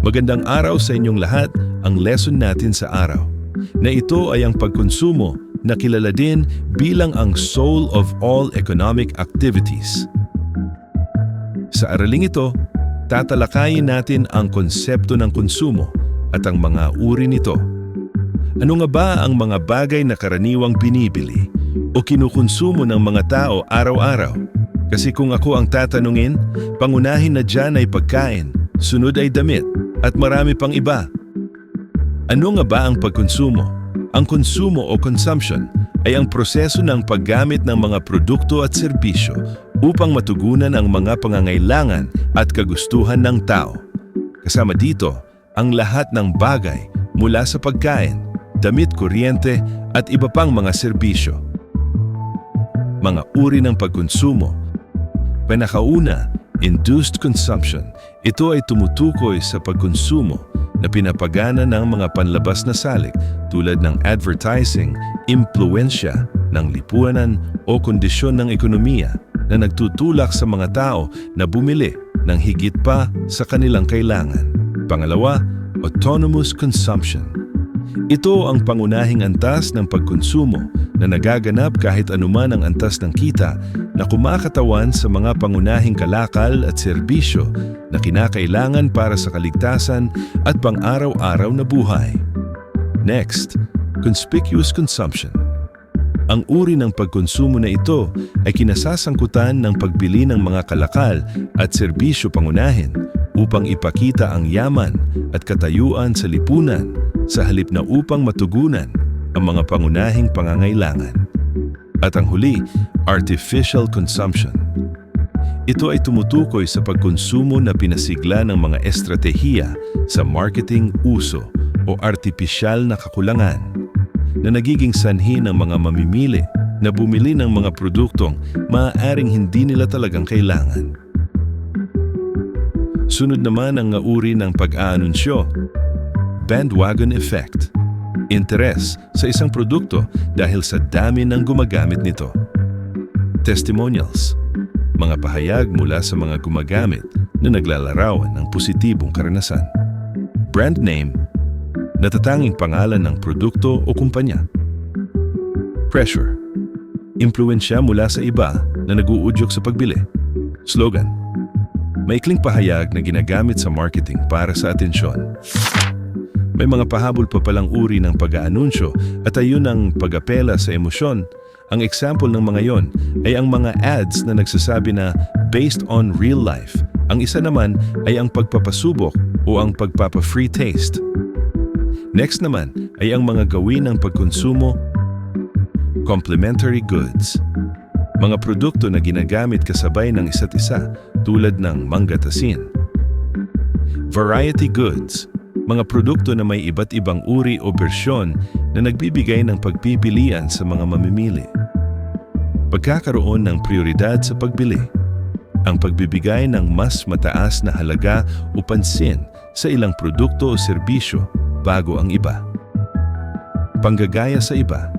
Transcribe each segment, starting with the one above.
Magandang araw sa inyong lahat. Ang lesson natin sa araw na ito ay ang pagkonsumo na kilala din bilang ang soul of all economic activities. Sa araling ito, tatalakayin natin ang konsepto ng konsumo at ang mga uri nito. Ano nga ba ang mga bagay na karaniwang binibili o kinukonsumo ng mga tao araw-araw? Kasi kung ako ang tatanungin, pangunahin na dyan ay pagkain, sunod ay damit, at marami pang iba. Ano nga ba ang pagkonsumo? Ang konsumo o consumption ay ang proseso ng paggamit ng mga produkto at serbisyo upang matugunan ang mga pangangailangan at kagustuhan ng tao. Kasama dito ang lahat ng bagay mula sa pagkain, damit, kuryente at iba pang mga serbisyo. Mga uri ng pagkonsumo. Pinakauna, induced consumption. Ito ay tumutukoy sa pagkonsumo na pinapagana ng mga panlabas na salik tulad ng advertising, impluensya ng lipunan o kondisyon ng ekonomiya na nagtutulak sa mga tao na bumili ng higit pa sa kanilang kailangan. Pangalawa, autonomous consumption. Ito ang pangunahing antas ng pagkonsumo na nagaganap kahit anuman ang antas ng kita na kumakatawan sa mga pangunahing kalakal at serbisyo na kinakailangan para sa kaligtasan at pang-araw-araw na buhay. Next, conspicuous consumption. Ang uri ng pagkonsumo na ito ay kinasasangkutan ng pagbili ng mga kalakal at serbisyo pangunahin upang ipakita ang yaman at katayuan sa lipunan sa halip na upang matugunan ang mga pangunahing pangangailangan. At ang huli, artificial consumption. Ito ay tumutukoy sa pagkonsumo na pinasigla ng mga estratehiya sa marketing uso o artipisyal na kakulangan na nagiging sanhi ng mga mamimili na bumili ng mga produktong maaaring hindi nila talagang kailangan. Sunod naman ang uri ng pag-aanunsyo, bandwagon effect. Interes sa isang produkto dahil sa dami ng gumagamit nito. Testimonials. Mga pahayag mula sa mga gumagamit na naglalarawan ng positibong karanasan. Brand name. Natatanging pangalan ng produkto o kumpanya. Pressure. Impluensya mula sa iba na nag-uudyok sa pagbili. Slogan. Maikling pahayag na ginagamit sa marketing para sa atensyon. May mga pahabol pa palang uri ng pag-aanunsyo at ayun ang pag-apela sa emosyon. Ang example ng mga yon ay ang mga ads na nagsasabi na based on real life. Ang isa naman ay ang pagpapasubok o ang pagpapa-free taste. Next naman ay ang mga gawin ng pagkonsumo, complementary goods. Mga produkto na ginagamit kasabay ng isa't isa tulad ng manggatasin. Variety goods. Mga produkto na may iba't ibang uri o bersyon na nagbibigay ng pagpipilian sa mga mamimili. Pagkakaroon ng prioridad sa pagbili. Ang pagbibigay ng mas mataas na halaga o pansin sa ilang produkto o serbisyo bago ang iba. Panggagaya sa iba.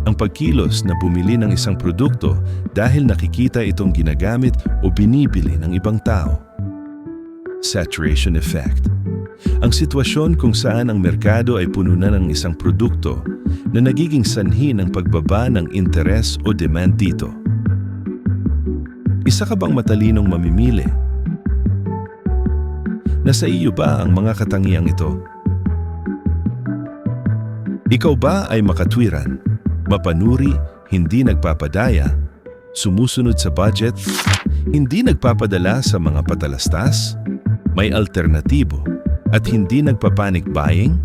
Ang pagkilos na bumili ng isang produkto dahil nakikita itong ginagamit o binibili ng ibang tao. Saturation effect. Ang sitwasyon kung saan ang merkado ay puno na ng isang produkto na nagiging sanhi ng pagbaba ng interes o demand dito. Isa ka bang matalinong mamimili? Nasa iyo ba ang mga katangiang ito? Ikaw ba ay makatwiran, mapanuri, hindi nagpapadaya, sumusunod sa budget, hindi nagpapadala sa mga patalastas, may alternatibo, at hindi nagpapanic buying?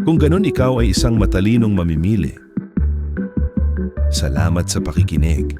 Kung ganun ikaw ay isang matalinong mamimili. Salamat sa pakikinig.